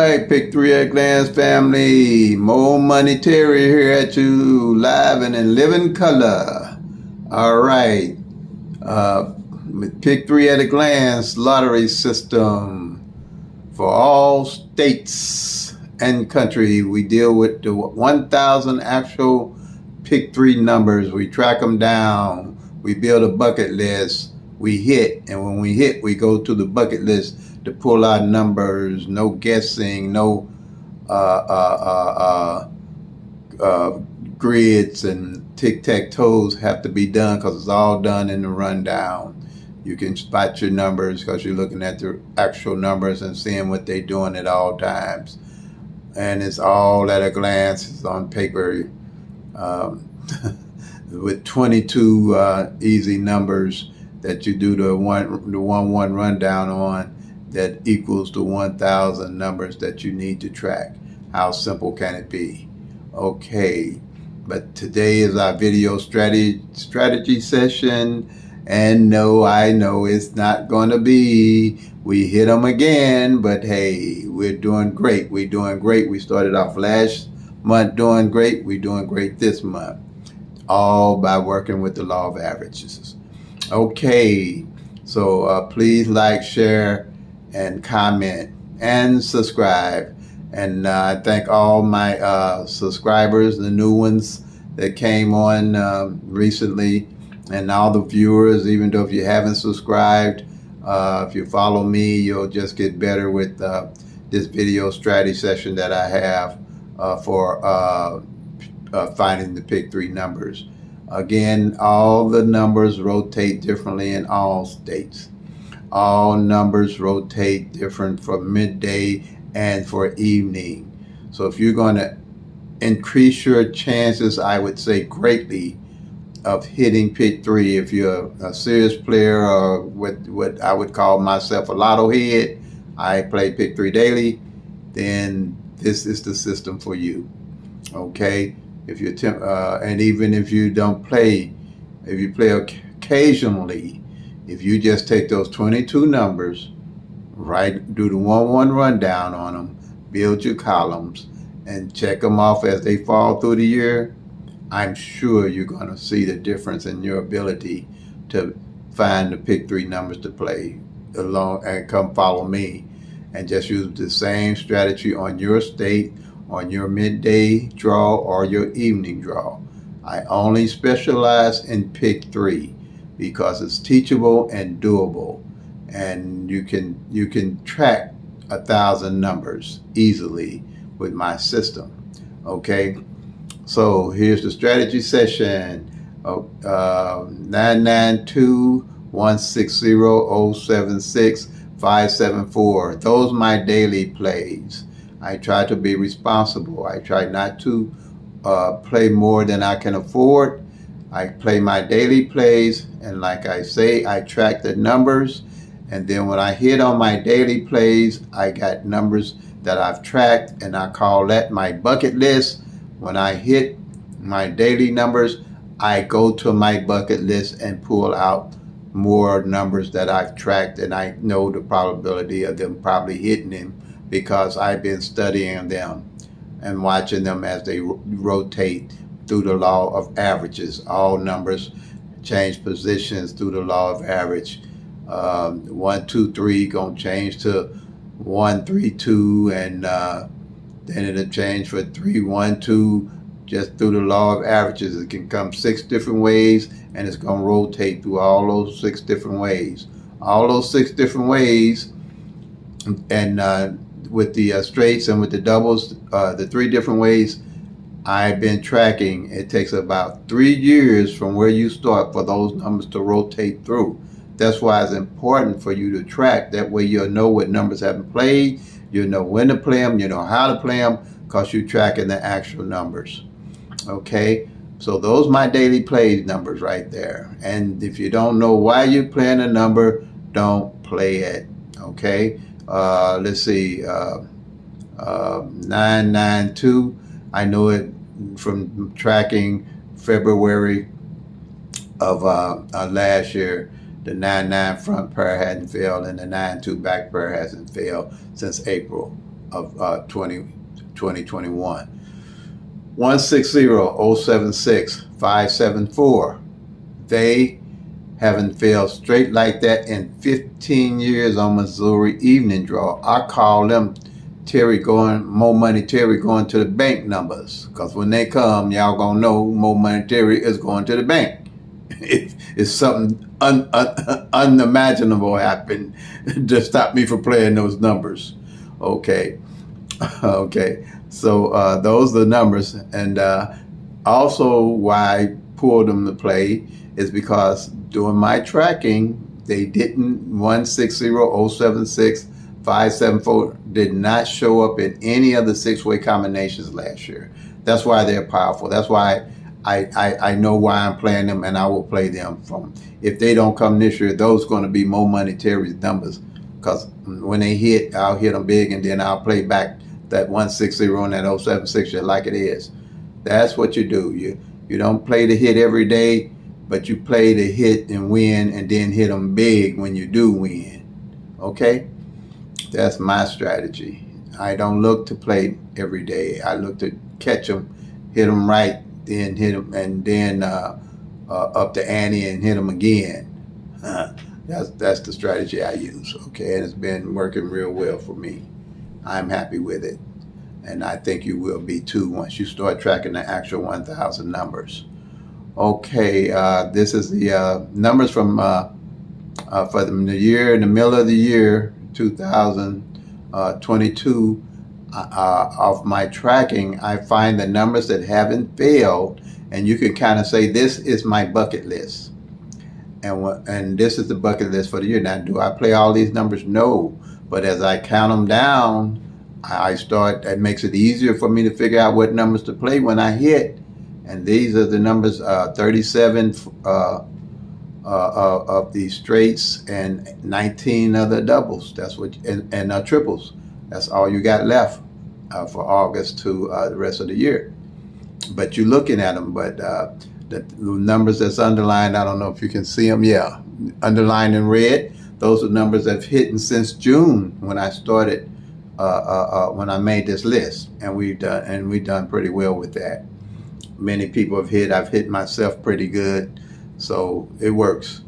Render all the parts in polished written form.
right, PICK-3 at Glance family. More Money Terry here at you, live and in living color. All right, with PICK-3 at a Glance lottery system for all states and country. We deal with the 1,000 actual PICK-3 numbers. We track them down. We build a bucket list. We hit, and when we hit, we go to the bucket list to pull out numbers. No guessing, no grids and tic-tac-toes have to be done because it's all done in the rundown. You can spot your numbers because you're looking at the actual numbers and seeing what they're doing at all times. And it's all at a glance. It's on paper with 22 easy numbers that you do the one rundown on that equals the 1,000 numbers that you need to track. How simple can it be? Okay, but today is our video strategy session, and no, I know it's not going to be we hit them again, but hey, we're doing great. We're doing great. We started off last month doing great. We're doing great this month, all by working with the law of averages. Okay, so please like, share, and comment, and subscribe. And I thank all my subscribers, the new ones that came on recently, and all the viewers. Even though if you haven't subscribed, if you follow me, you'll just get better with this video strategy session that I have for finding the PICK-3 numbers. Again, all the numbers rotate differently in all states. All numbers rotate different for midday and for evening. So if you're going to increase your chances, I would say greatly, of hitting PICK-3, if you're a serious player or what I would call myself a lotto head, I play PICK-3 daily, then this is the system for you. Okay? If you and even if you don't play, if you play occasionally, if you just take those 22 numbers, do the 1-1 rundown on them, build your columns, and check them off as they fall through the year, I'm sure you're going to see the difference in your ability to find the PICK-3 numbers to play along, and come follow me and just use the same strategy on your state, on your midday draw or your evening draw. I only specialize in PICK-3 because it's teachable and doable, and you can track 1,000 numbers easily with my system. Okay, so here's the strategy session. 992-160-076-574. Those are my daily plays. I try to be responsible. I try not to play more than I can afford. I play my daily plays, and like I say, I track the numbers, and then when I hit on my daily plays, I got numbers that I've tracked, and I call that my bucket list. When I hit my daily numbers, I go to my bucket list and pull out more numbers that I've tracked, and I know the probability of them probably hitting them because I've been studying them and watching them as they rotate through the law of averages. All numbers change positions through the law of average. 1, 2, 3 gonna change to 1, 3, 2, and then it'll change for 3, 1, 2. Just through the law of averages, it can come 6 different ways, and it's gonna rotate through all those 6 different ways. All those 6 different ways, and with the straights and with the doubles, the 3 different ways I've been tracking, it takes about 3 years from where you start for those numbers to rotate through. That's why it's important for you to track. That way you'll know what numbers haven't played, you'll know when to play them, you know how to play them, because you're tracking the actual numbers. Okay, so those are my daily plays numbers right there. And if you don't know why you're playing a number, don't play it. Okay, let's see, 992. I know it from tracking February of last year. The 9-9 front pair hadn't failed, and the 9-2 back pair hasn't failed since April. of 2021. 160-076-574. They haven't failed straight like that in 15 years on Missouri Evening Draw. I call them Mo Money Terry going to the bank numbers. Because when they come, y'all gonna know Mo Money Terry is going to the bank. If something unimaginable happened to stop me from playing those numbers. Okay. Okay. So those are the numbers. And also why I pulled them to play is because during my tracking, they didn't, 160-076-574 did not show up in any of the 6-way combinations last year. That's why they're powerful. That's why I know why I'm playing them, and I will play them from. If they don't come this year, those are going to be Mo Money Terry's numbers, because when they hit, I'll hit them big, and then I'll play back that 160 and that 076 like it is. That's what you do. You don't play the hit every day, but you play the hit and win, and then hit them big when you do win. Okay? That's my strategy. I don't look to play every day. I look to catch them, hit them right, then hit them, and then up the ante and hit them again. That's the strategy I use. Okay, and it's been working real well for me. I'm happy with it, and I think you will be too once you start tracking the actual 1,000 numbers. Okay, this is the numbers from for the year, in the middle of the year 2022. Of my tracking, I find the numbers that haven't failed, and you can kind of say this is my bucket list, and this is the bucket list for the year. Now, do I play all these numbers? No, but as I count them down, it makes it easier for me to figure out what numbers to play when I hit. And these are the numbers: 37 of the straights and 19 of the doubles. That's what, and triples. That's all you got left for August to the rest of the year. But you're looking at them. But the numbers that's underlined, I don't know if you can see them. Yeah, underlined in red. Those are numbers that's hidden since June when I started, when I made this list, and we've done pretty well with that. Many people have hit. I've hit myself pretty good, so it works.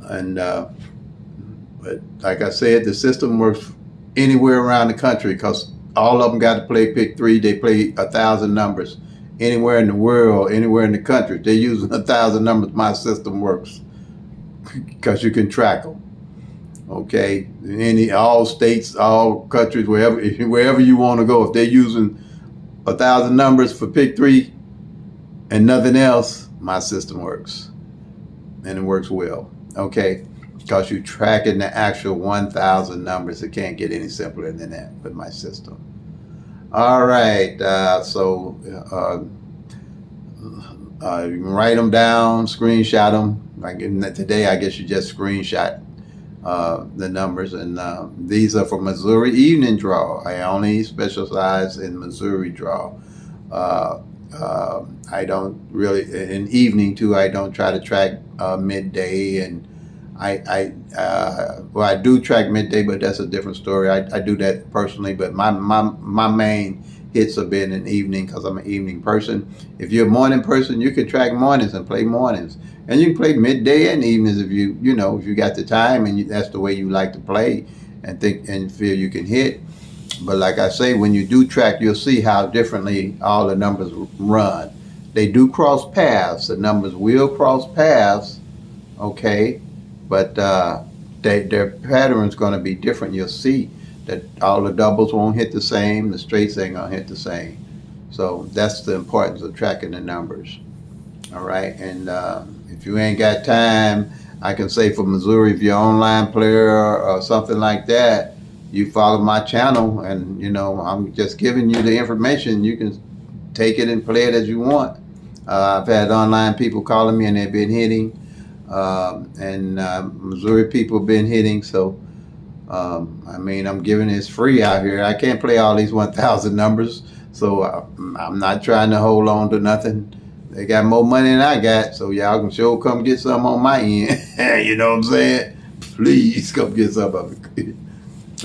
And but like I said, the system works anywhere around the country, because all of them got to play PICK-3. They play 1,000 numbers anywhere in the world, anywhere in the country. They're using 1,000 numbers. My system works because you can track them. Okay, all states, all countries, wherever you want to go. If they're using 1,000 numbers for PICK-3 and nothing else, my system works, and it works well. Okay. Because you're tracking the actual 1,000 numbers. It can't get any simpler than that with my system. All right, so you can write them down, screenshot them. Today, I guess you just screenshot the numbers. And these are for Missouri Evening Draw. I only specialize in Missouri Draw. I don't really, in evening too, I don't try to track midday, and I do track midday, but that's a different story. I do that personally, but my main hits have been in evening, because I'm an evening person. If you're a morning person, you can track mornings and play mornings, and you can play midday and evenings if you got the time, and that's the way you like to play and think and feel you can hit. But like I say, when you do track, you'll see how differently all the numbers run. They do cross paths. The numbers will cross paths, okay? But their pattern's going to be different. You'll see that all the doubles won't hit the same. The straights ain't going to hit the same. So that's the importance of tracking the numbers. All right. And if you ain't got time, I can say for Missouri, if you're an online player or something like that, you follow my channel, and I'm just giving you the information. You can take it and play it as you want. I've had online people calling me, and they've been hitting. And Missouri people have been hitting, so I'm giving this free out here. I can't play all these 1,000 numbers, so I'm not trying to hold on to nothing. They got more money than I got, so y'all can sure come get some on my end. You know what I'm saying? Please come get some of it.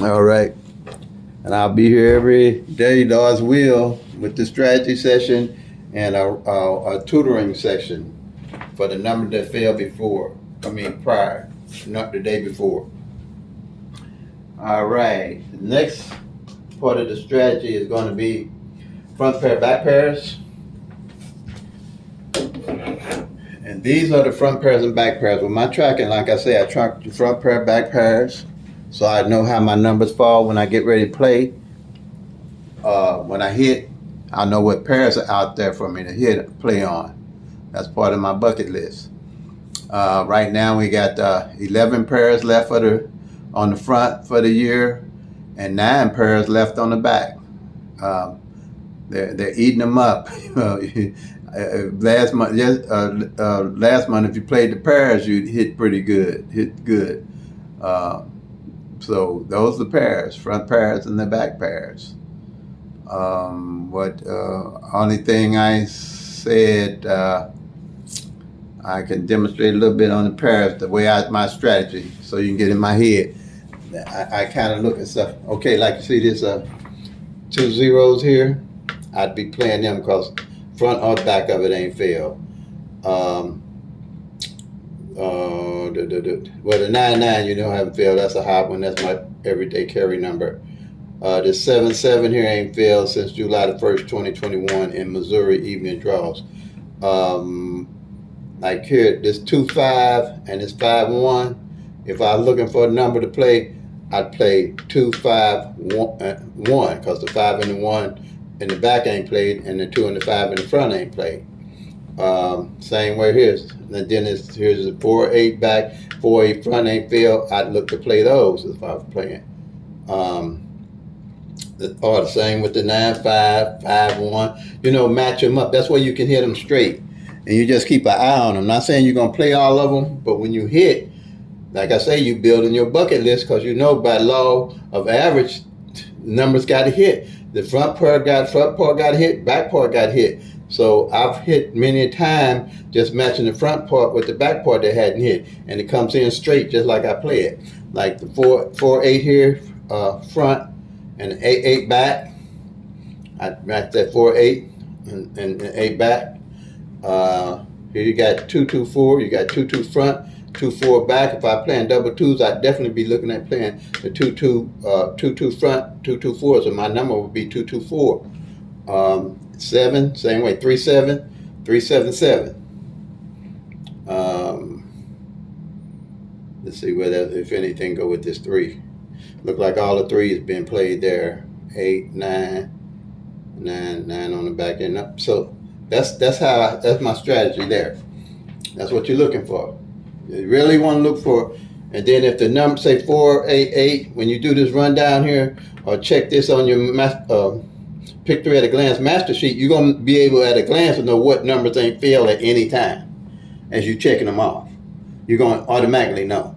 All right. And I'll be here every day, Lord's will, with the strategy session and a tutoring session for the number that fell before. Prior, not the day before. All right. The next part of the strategy is going to be front pair, back pairs. And these are the front pairs and back pairs. With my tracking, like I say, I track the front pair, back pairs, so I know how my numbers fall when I get ready to play. When I hit, I know what pairs are out there for me to hit, play on. That's part of my bucket list. Right now we got 11 pairs left on the front for the year, and 9 pairs left on the back. They're eating them up. Last month, if you played the pairs, you hit pretty good. So those are the pairs, front pairs and the back pairs. Only thing I said, I can demonstrate a little bit on the pairs, the way my strategy, so you can get in my head. I kind of look at stuff. Okay, like you see this 2 zeros here, I'd be playing them because front or back of it ain't failed. Well, the 9-9, you know, haven't failed. That's a hot one. That's my everyday carry number. The 7-7 here ain't failed since July the 1st, 2021 in Missouri evening draws. Like here, this 2-5 and this 5-1. If I was looking for a number to play, I'd play 2-5-1 because the 5 and the 1 in the back ain't played, and the 2 and the 5 in the front ain't played. Same way here. And then here's the 4-8 back, 4-8 front ain't failed. I'd look to play those if I was playing. Or the same with the 9-5, 5-1. You know, match them up. That's where you can hit them straight. And you just keep an eye on them. Not saying you're going to play all of them, but when you hit, like I say, you build in your bucket list because you know by law of average, numbers got to hit. The front part got hit, back part got hit. So I've hit many a time just matching the front part with the back part that hadn't hit. And it comes in straight just like I play it. Like the 4-8 here, front, and the 8-8 back. I match that 4-8 and 8 back. Here you got 2-2-4, you got 2-2 front, 2-4 back. If I playing double twos, I'd definitely be looking at playing the 2-2 front, 2-2-4. So my number would be 2-2-4. 7, same way, 3-7, 3-7-7. Let's see whether, if anything, go with this 3. Look like all the 3 has been played there. 8, 9, 9 on the back end up. So that's my strategy there. That's what you're looking for. You really want to look for, and then if the number say 4-8-8, when you do this rundown here, or check this on your PICK-3 at a glance master sheet, you're going to be able at a glance to know what numbers ain't failed at any time as you're checking them off. You're going to automatically know.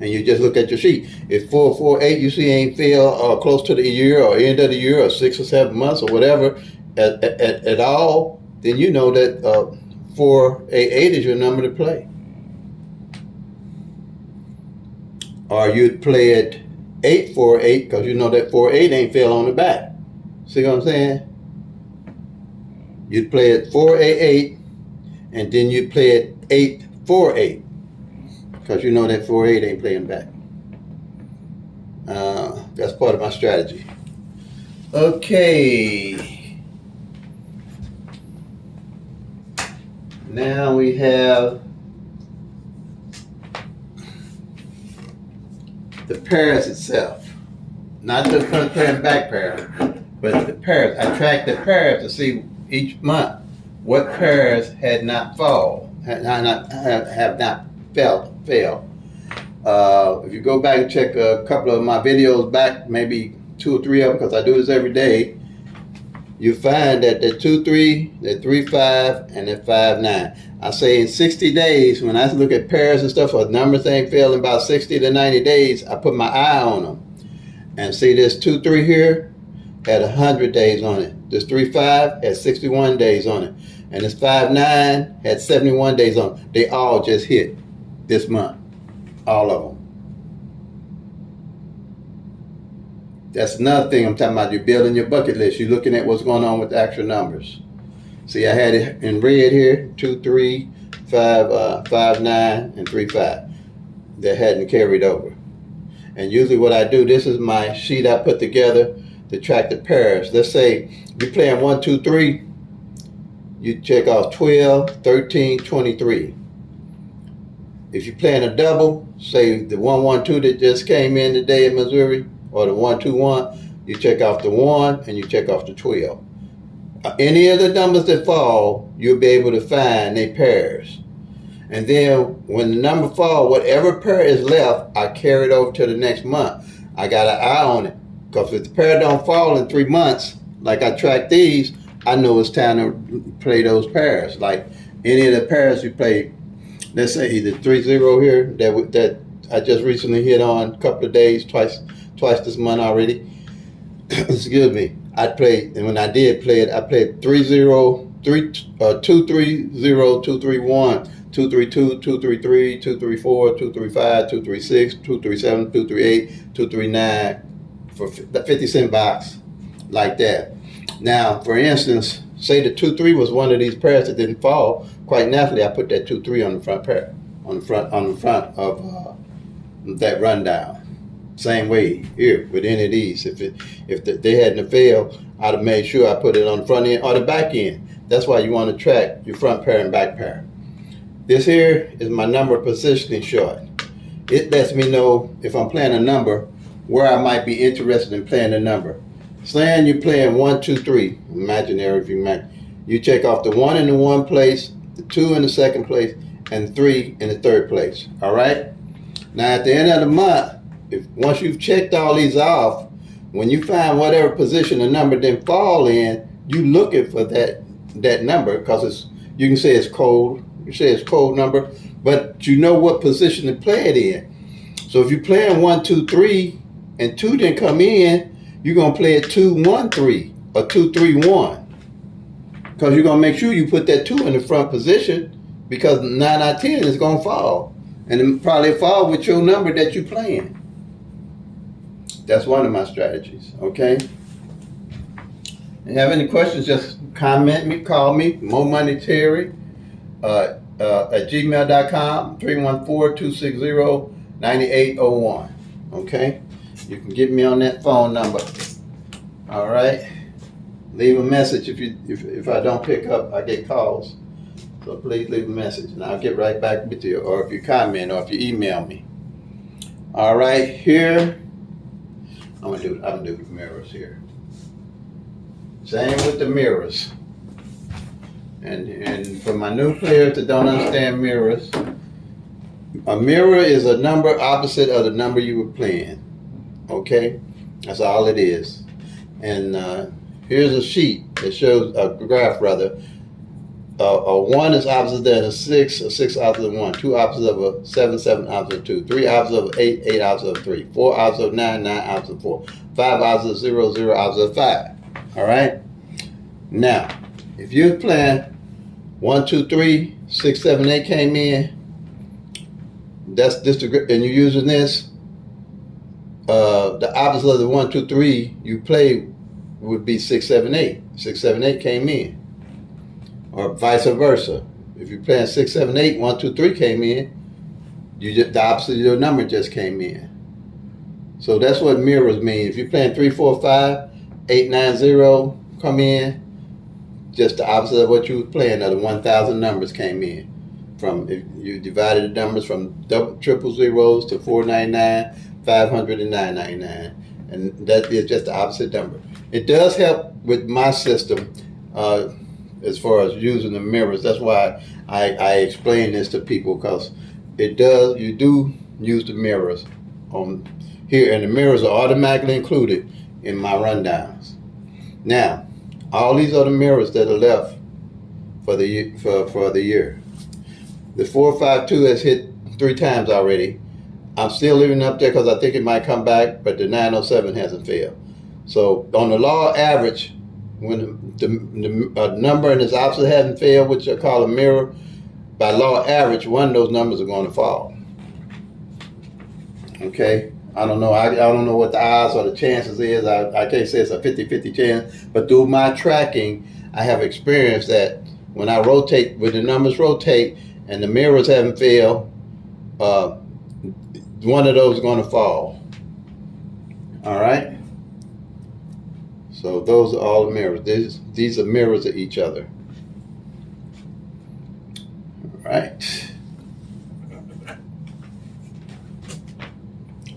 And you just look at your sheet. If 4-4-8 you see ain't failed close to the year or end of the year or 6 or 7 months or whatever at all, then you know that 4-8-8 is your number to play. Or you'd play it 8-4-8 because you know that 4-8 ain't failed on the back. See what I'm saying? You'd play it 4-8-8 and then you'd play it 8-4-8 because you know that 4-8 ain't playing back. That's part of my strategy. Okay. Now we have the pairs itself. Not the front pair and back pair, but the pairs. I track the pairs to see each month what pairs had not have not failed. If you go back and check a couple of my videos back, maybe 2 or 3 of them, because I do this every day, you find that the 2-3, the 3-5, and the 5-9. I say in 60 days, when I look at pairs and stuff, or numbers ain't failed in about 60 to 90 days, I put my eye on them. And see this 2-3 here had 100 days on it. This 3-5 had 61 days on it. And this 5-9 had 71 days on it. They all just hit this month. All of them. That's another thing I'm talking about. You're building your bucket list. You're looking at what's going on with the actual numbers. See, I had it in red here, 2, 3, 5, 5, 9, and 3, 5. That hadn't carried over. And usually what I do, this is my sheet I put together to track the pairs. Let's say you're playing 1, 2, 3. You check off 12, 13, 23. If you're playing a double, say the 1, 1, 2 that just came in today in Missouri, or the 1, 2, 1, you check off the 1 and you check off the 12. Any of the numbers that fall, you'll be able to find their pairs. And then when the number fall, whatever pair is left, I carry it over to the next month. I got an eye on it. Because if the pair don't fall in 3 months, like I track these, I know it's time to play those pairs. Like any of the pairs you play, let's say the 3-0 here that I just recently hit on a couple of days, twice this month already. Excuse me. I played, and when I did play it, I played 3-0, 2-3-0, 2-3-1, 2-3-2, 2-3-3, 2-3-4, 2-3-5, 2-3-6, 2-3-7, 2-3-8, 2-3-9 for the 50-cent box, like that. Now, for instance, say the 2-3 was one of these pairs that didn't fall. Quite naturally, I put that 2-3 on the front pair, on the front of that rundown. Same way here with any of these. If they hadn't failed, I'd have made sure I put it on the front end or the back end. That's why you want to track your front pair and back pair. This here is my number positioning chart. It lets me know if I'm playing a number where I might be interested in playing the number. Saying you're playing 1, 2, 3, imaginary if you imagine. You check off the 1 in the 1 place, the 2 in the 2nd place, and the 3 in the 3rd place. All right? Now at the end of the month, once you've checked all these off, when you find whatever position the number didn't fall in, you looking for that number because you can say it's cold. You say it's cold number, but you know what position to play it in. So if you're playing 1, 2, 3, and 2 didn't come in, you're gonna play it 2, 1, 3 or 2, 3, 1, because you're gonna make sure you put that 2 in the front position because 9 out of 10 is gonna fall, and it probably fall with your number that you're playing. That's one of my strategies, okay? If you have any questions, just comment me, call me, momoneyterry at gmail.com, 314-260-9801, okay? You can get me on that phone number, all right? Leave a message if I don't pick up, I get calls. So please leave a message and I'll get right back with you, or if you comment or if you email me. All right, here. I'm gonna do the mirrors here. Same with the mirrors. And for my new players that don't understand mirrors, a mirror is a number opposite of the number you were playing. Okay? That's all it is. And here's a sheet that shows a graph rather. A 1 is opposite than a 6 opposite of 1, 2 opposite of a 7 opposite of 2, 3 opposite of 8 opposite of 3, 4 opposite of 9 opposite of 4, 5 opposite of 0 opposite of 5. All right? Now, if you're playing 1, 2, 3, 6, 7, 8 came in, that's this, and you're using this, the opposite of the 1, 2, 3 you play would be 6, 7, 8. 6, 7, 8 came in. Or vice versa. If you're playing 6, 7, 8, 1, 2, 3 came in, the opposite of your number just came in. So that's what mirrors mean. If you're playing 3, 4, 5, 8, 9, 0 come in, just the opposite of what you were playing. The 1,000 numbers came in. From if you divided the numbers from triple zeros to 499, 500, and 999, and that is just the opposite number. It does help with my system. As far as using the mirrors, that's why I explain this to people, because you do use the mirrors on here, and the mirrors are automatically included in my rundowns. Now, all these are the mirrors that are left for the year. The 452 has hit 3 times already. I'm still leaving it up there because I think it might come back, but the 907 hasn't failed. So on the law average, when the number and its opposite hasn't failed, which I call a mirror, by law average, one of those numbers are going to fall. Okay? I don't know. I don't know what the odds or the chances is. I can't say it's a 50-50 chance. But through my tracking, I have experienced that when I rotate, when the numbers rotate and the mirrors haven't failed, uh, one of those is going to fall. All right. So those are all the mirrors. These are mirrors of each other. All right.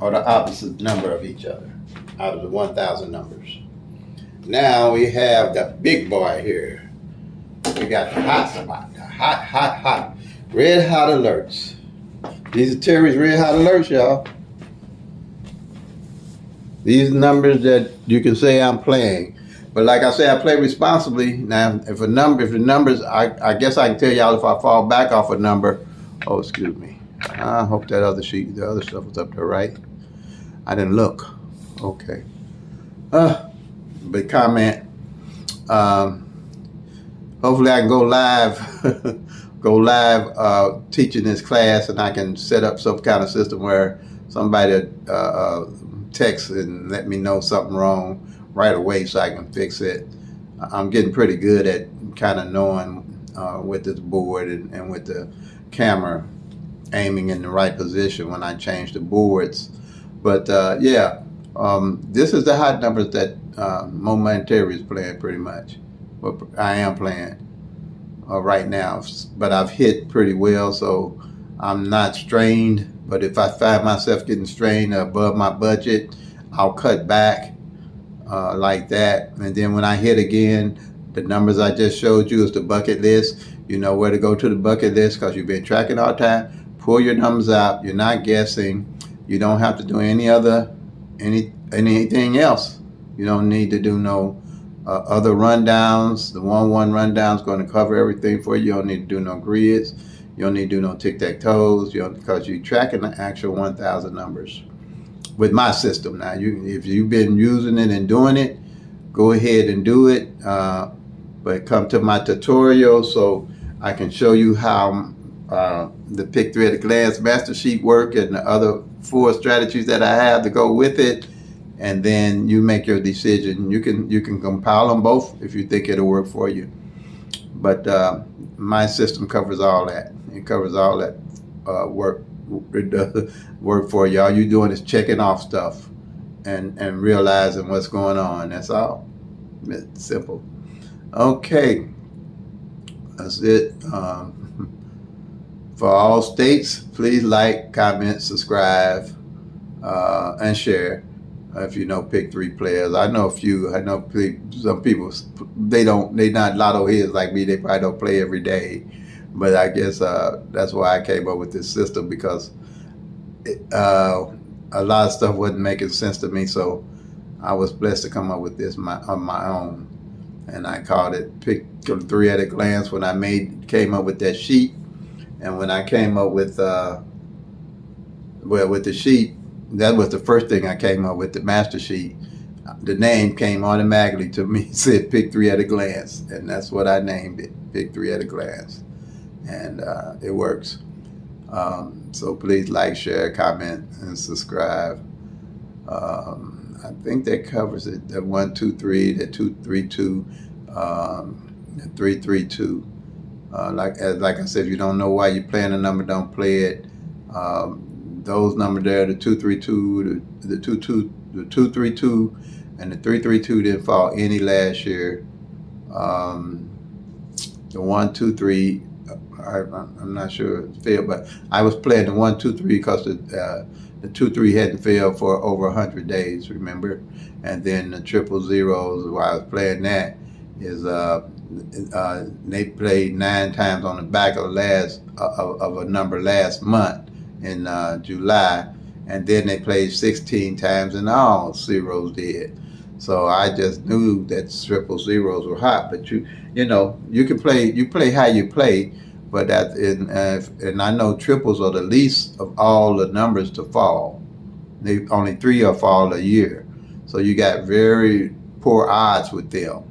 Or the opposite number of each other out of the 1,000 numbers. Now we have the big boy here. We got the hot spot, the hot, red hot alerts. These are Terry's red hot alerts, y'all. These numbers that you can say I'm playing. But like I say, I play responsibly. Now, if the numbers, I guess I can tell y'all if I fall back off a number. Oh, excuse me. I hope that other sheet, the other stuff was up there, right? I didn't look. Okay. But comment. Hopefully I can go live, teaching this class, and I can set up some kind of system where somebody text and let me know something wrong right away so I can fix it. I'm getting pretty good at kind of knowing with this board and with the camera aiming in the right position when I change the boards. But this is the hot numbers that Momentary is playing pretty much. What I am playing right now, but I've hit pretty well, so I'm not strained. But if I find myself getting strained above my budget, I'll cut back like that. And then when I hit again, the numbers I just showed you is the bucket list. You know where to go to the bucket list because you've been tracking all the time. Pull your numbers out. You're not guessing. You don't have to do anything else. You don't need to do no other rundowns. The 1-1 rundown is going to cover everything for you. You don't need to do no grids. You don't need to do no tic-tac-toes. Because you're tracking the actual 1,000 numbers with my system. Now, if you've been using it and doing it, go ahead and do it. But come to my tutorial so I can show you how the PICK-3 at a glance master sheet work and the other 4 strategies that I have to go with it, and then you make your decision. You can compile them both if you think it'll work for you. But my system covers all that. It covers all that work for you. All you're doing is checking off stuff and realizing what's going on. That's all. It's simple. Okay, that's it. For all states, please like, comment, subscribe, and share. If you know PICK-3 players, I know a few. I know some people. They not lotto heads like me. They probably don't play every day, but I guess that's why I came up with this system, because a lot of stuff wasn't making sense to me. So I was blessed to come up with this on my own, and I called it PICK-3 at a glance. When I came up with that sheet. And when I came up with with the sheet, that was the first thing I came up with, the master sheet. The name came automatically to me. It said PICK-3 at a glance, and that's what I named it, PICK-3 at a glance. And it works. So please like, share, comment, and subscribe. I think that covers it. The 1, 2, 3, the 2, 3, 2, the 3, 3, 2. Like I said, if you don't know why you're playing a number, don't play it. Those numbers there, the 232, the 232, and the 332 didn't fall any last year. The 1, 2, 3, I'm not sure it failed, but I was playing the 1, 2, 3 because the 2, 3 hadn't failed for over 100 days. Remember, and then the 000s. While I was playing that is they played 9 times on the back of a number last month in July, and then they played 16 times, and all zeros did. So I just knew that 000s were hot. But you can play. You play how you play, but and I know triples are the least of all the numbers to fall. Only 3 will fall a year, so you got very poor odds with them.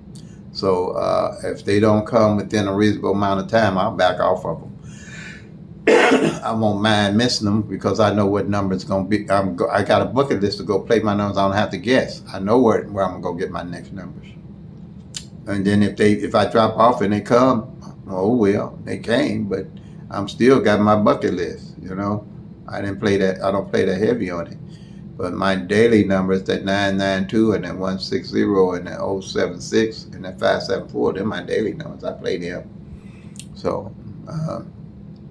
So if they don't come within a reasonable amount of time, I'll back off of them. I won't mind missing them because I know what number it's gonna be. I got a bucket list to go play my numbers. I don't have to guess. I know where I'm gonna go get my next numbers. And then if I drop off and they come, oh well, they came. But I'm still got my bucket list. I didn't play that. I don't play that heavy on it. But my daily numbers, that 992 and that 160 and that 076 and that 574, they're my daily numbers. I play them. So.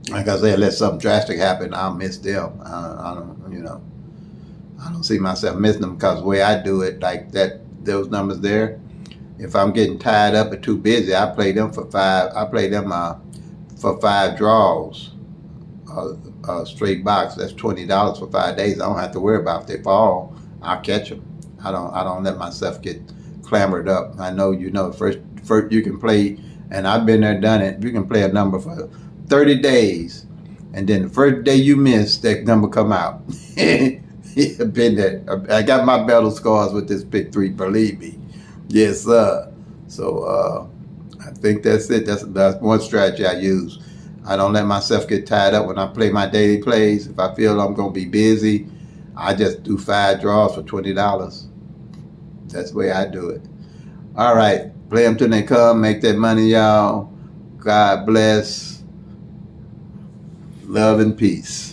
Like I said, let something drastic happen, I'll miss them. I don't see myself missing them because the way I do it, like that, those numbers there, if I'm getting tied up or too busy, I play them for five. I play them for 5 draws, straight box. That's $20 for 5 days. I don't have to worry about if they fall. I'll catch them. I don't let myself get clambered up. I know first you can play, and I've been there, done it. You can play a number for 30 days, and then the first day you miss, that number come out. I've been there. I got my battle scars with this PICK-3, believe me. Yes, sir. So I think that's it. That's one strategy I use. I don't let myself get tied up when I play my daily plays. If I feel I'm going to be busy, I just do 5 draws for $20. That's the way I do it. All right. Play them till they come. Make that money, y'all. God bless. Love and peace.